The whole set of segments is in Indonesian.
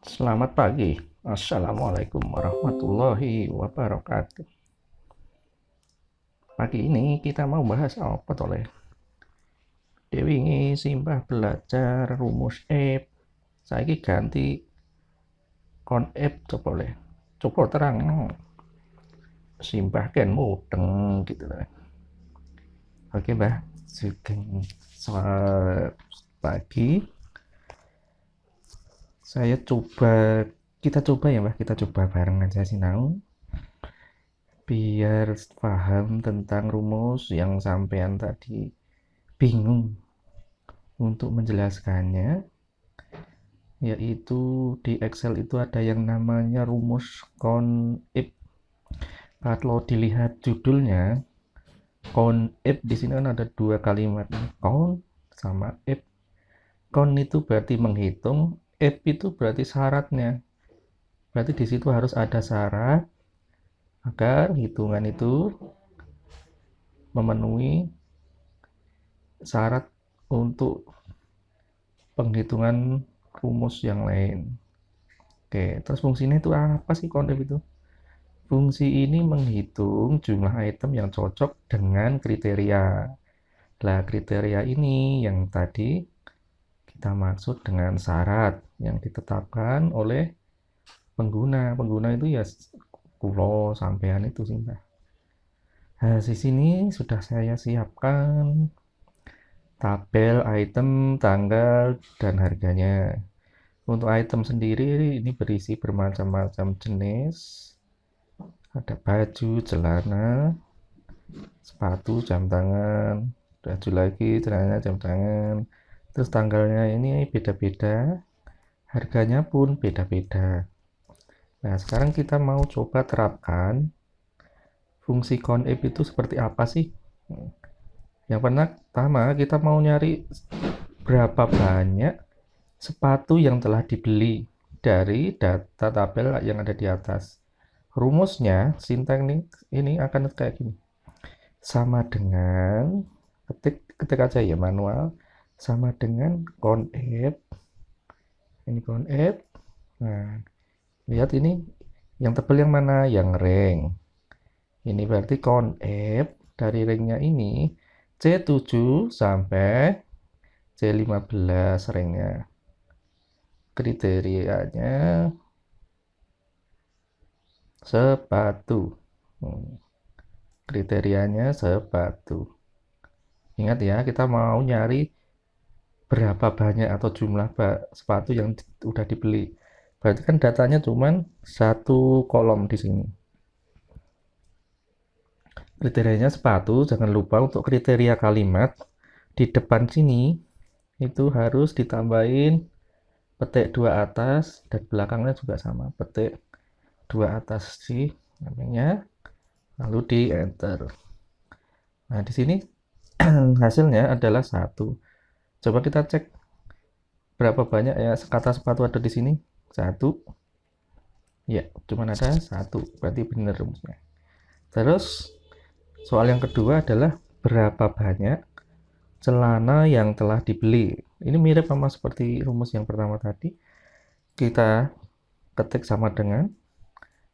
Selamat pagi. Assalamualaikum warahmatullahi wabarakatuh. Pagi ini kita mau bahas apa toleh? Dewingi simbah belajar rumus F. Saiki ganti kon F coba le. Coba terang simbah kan mudeng gitu lah. Oke, Mbah. Sugeng selamat pagi. Kita coba ya, Mbah. Kita coba bareng aja sinau biar paham tentang rumus yang sampean tadi bingung untuk menjelaskannya, yaitu di Excel itu ada yang namanya rumus CONIF. Kalau dilihat judulnya, CONIF di sini kan ada dua kalimat, CON sama if. CON itu berarti menghitung, if itu berarti syaratnya. Berarti di situ harus ada syarat agar hitungan itu memenuhi syarat untuk penghitungan rumus yang lain. Oke, terus fungsinya itu apa sih CONIF itu? Fungsi ini menghitung jumlah item yang cocok dengan kriteria. Nah, kriteria ini yang tadi kita maksud dengan syarat yang ditetapkan oleh pengguna. Pengguna itu ya kulo sampean itu sih, Mbak. Nah, di sini sudah saya siapkan tabel item, tanggal, dan harganya. Untuk item sendiri ini berisi bermacam-macam jenis. Ada baju, celana, sepatu, jam tangan, baju lagi, celana, jam tangan. Terus tanggalnya ini beda-beda, harganya pun beda-beda. Nah, sekarang kita mau coba terapkan fungsi CONIF itu seperti apa sih? Yang pertama, kita mau nyari berapa banyak sepatu yang telah dibeli dari data tabel yang ada di atas. Rumusnya, sintaktik ini akan kayak gini. Sama dengan, ketik aja ya manual, sama dengan CONIF. Ini CONIF. Nah, lihat ini, yang tebal yang mana? Yang ring. Ini berarti CONIF dari ringnya ini C7 sampai C15 ringnya. Kriterianya sepatu. Kriterianya sepatu. Ingat ya, kita mau nyari berapa banyak atau jumlah sepatu yang udah dibeli. Berarti kan datanya cuman satu kolom di sini. Kriterianya sepatu, jangan lupa untuk kriteria kalimat di depan sini itu harus ditambahin petik dua atas dan belakangnya juga sama, petik dua atas sih namanya, lalu di enter. Nah, di sini hasilnya adalah satu. Coba kita cek berapa banyak ya kata sepatu ada di sini. Satu. Ya, cuma ada satu. Berarti benar rumusnya. Terus soal yang kedua adalah berapa banyak celana yang telah dibeli. Ini mirip sama seperti rumus yang pertama tadi. Kita ketik sama dengan,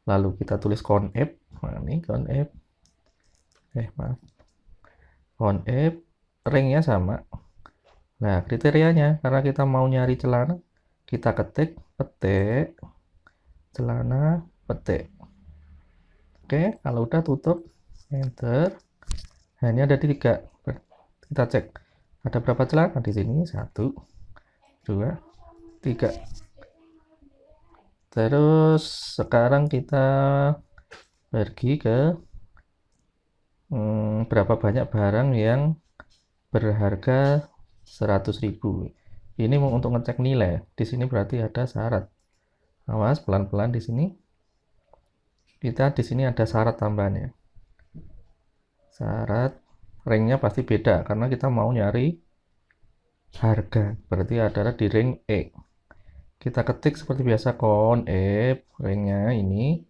lalu kita tulis CONIF. Nah, ini CONIF. Maaf. CONIF, ringnya sama. Nah, kriterianya, karena kita mau nyari celana, kita ketik, petik, celana, petik. Oke, kalau udah tutup, enter. Nah, ini ada tiga. Kita cek, ada berapa celana di sini? Satu, dua, tiga. Terus sekarang kita pergi ke berapa banyak barang yang berharga 100.000. Ini untuk ngecek nilai. Di sini berarti ada syarat. Awas pelan-pelan di sini. Kita di sini ada syarat tambahannya. Syarat ringnya pasti beda karena kita mau nyari harga. Berarti adalah di ring E. Kita ketik seperti biasa CONIF ringnya ini.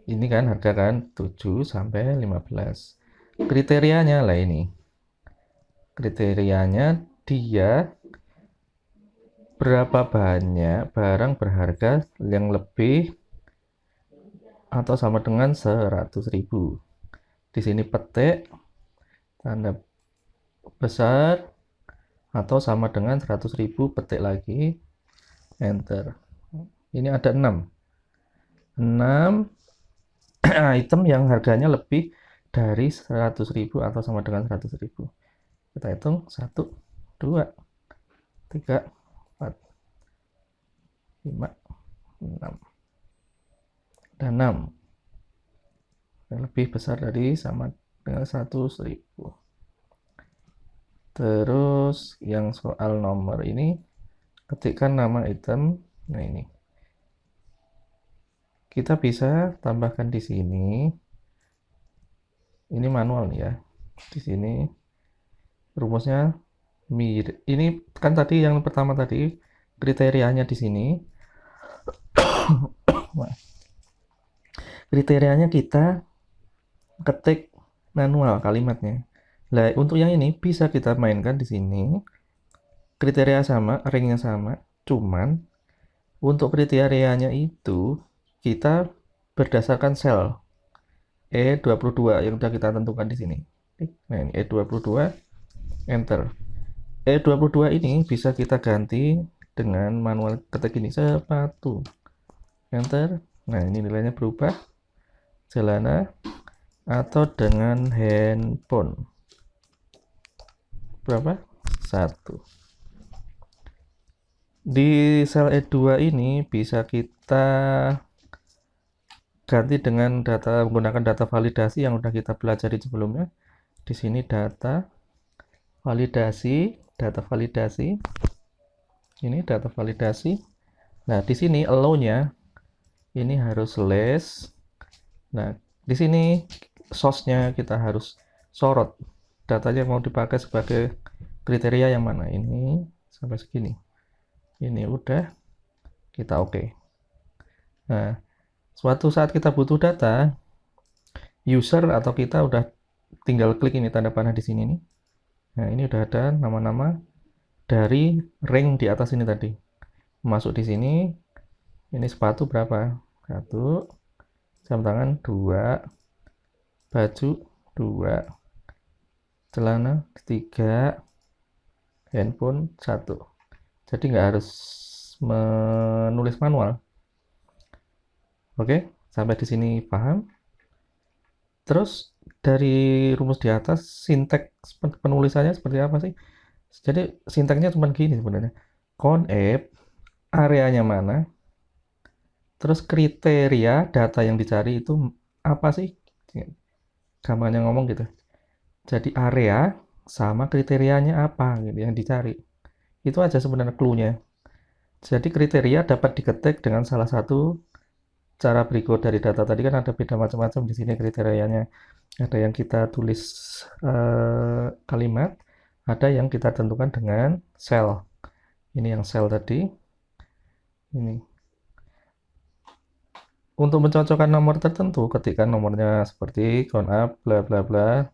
Ini kan harga kan 7 sampai 15. Kriterianya lah ini. Kriterianya dia berapa banyak barang berharga yang lebih atau sama dengan 100.000. Di sini petik tanda besar atau sama dengan 100.000, petik lagi, enter. Ini ada 6 item yang harganya lebih dari 100.000 atau sama dengan 100.000. Kita hitung 1, 2, 3, 4, 5, 6. Dan 6 yang lebih besar dari sama dengan 100.000. Terus yang soal nomor ini, ketikkan nama item. Nah, ini kita bisa tambahkan di sini. Ini manual nih ya. Di sini rumusnya mirip. Ini kan tadi yang pertama tadi kriterianya di sini. Kriterianya kita ketik manual kalimatnya. Nah, untuk yang ini bisa kita mainkan di sini. Kriteria sama, ringnya sama, cuman untuk kriterianya itu kita berdasarkan sel E22 yang sudah kita tentukan di sini. Nah, ini E22, enter. E22 ini bisa kita ganti dengan manual ketik ini, sepatu, enter. Nah, ini nilainya berubah, celana, atau dengan handphone. Berapa? 1. Di sel E2 ini bisa kita ganti dengan data menggunakan data validasi yang sudah kita pelajari sebelumnya. Di sini data validasi. Ini data validasi. Nah, di sini allow-nya ini harus less. Nah, di sini source-nya kita harus sorot. Datanya mau dipakai sebagai kriteria yang mana? Ini sampai segini. Ini udah, kita oke. Nah, suatu saat kita butuh data, user atau kita udah tinggal klik ini tanda panah di sini nih. Nah, ini udah ada nama-nama dari ring di atas ini tadi. Masuk di sini, ini sepatu berapa? 1, jam tangan 2, baju 2, celana 3, handphone 1. Jadi nggak harus menulis manual. Oke, sampai di sini paham? Terus dari rumus di atas, sinteks penulisannya seperti apa sih? Jadi sinteksnya cuma gini sebenarnya. Conab, areanya mana? Terus kriteria data yang dicari itu apa sih? Gampangnya ngomong gitu. Jadi area sama kriterianya apa gitu yang dicari. Itu aja sebenarnya clue-nya. Jadi kriteria dapat diketik dengan salah satu cara berikut. Dari data tadi kan ada beda macam-macam di sini kriterianya. Ada yang kita tulis kalimat, ada yang kita tentukan dengan sel. Ini yang sel tadi. Ini. Untuk mencocokkan nomor tertentu, ketikkan nomornya seperti count up bla bla bla.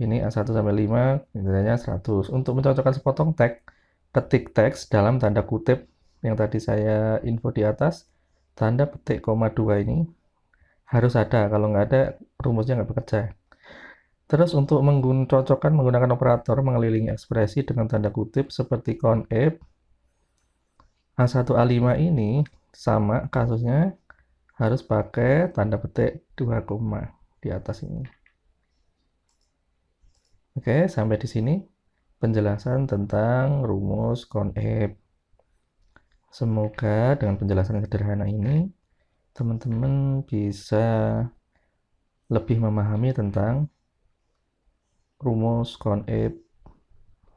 Ini A1 sampai 5, nilainya 100. Untuk mencocokkan sepotong teks, ketik teks dalam tanda kutip yang tadi saya info di atas, tanda petik koma 2 ini harus ada, kalau nggak ada rumusnya nggak bekerja. Terus untuk mencocokkan menggunakan operator mengelilingi ekspresi dengan tanda kutip seperti conab A1 A5 ini sama kasusnya, harus pakai tanda petik 2 koma di atas ini. Oke, sampai di sini penjelasan tentang rumus conab. Semoga dengan penjelasan sederhana ini teman-teman bisa lebih memahami tentang rumus conab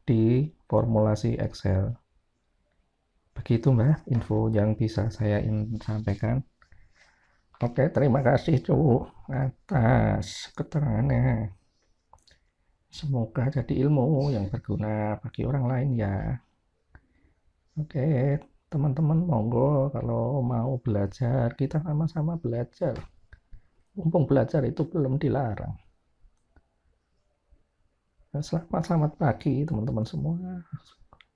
di formulasi Excel. Begitu Mbak info yang bisa saya sampaikan. Oke, terima kasih Cuk atas keterangannya. Semoga jadi ilmu yang berguna bagi orang lain ya. Oke, teman-teman monggo kalau mau belajar, kita sama-sama belajar. Mumpung belajar itu belum dilarang. Selamat pagi teman-teman semua.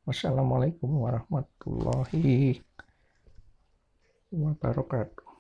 Wassalamualaikum warahmatullahi wabarakatuh.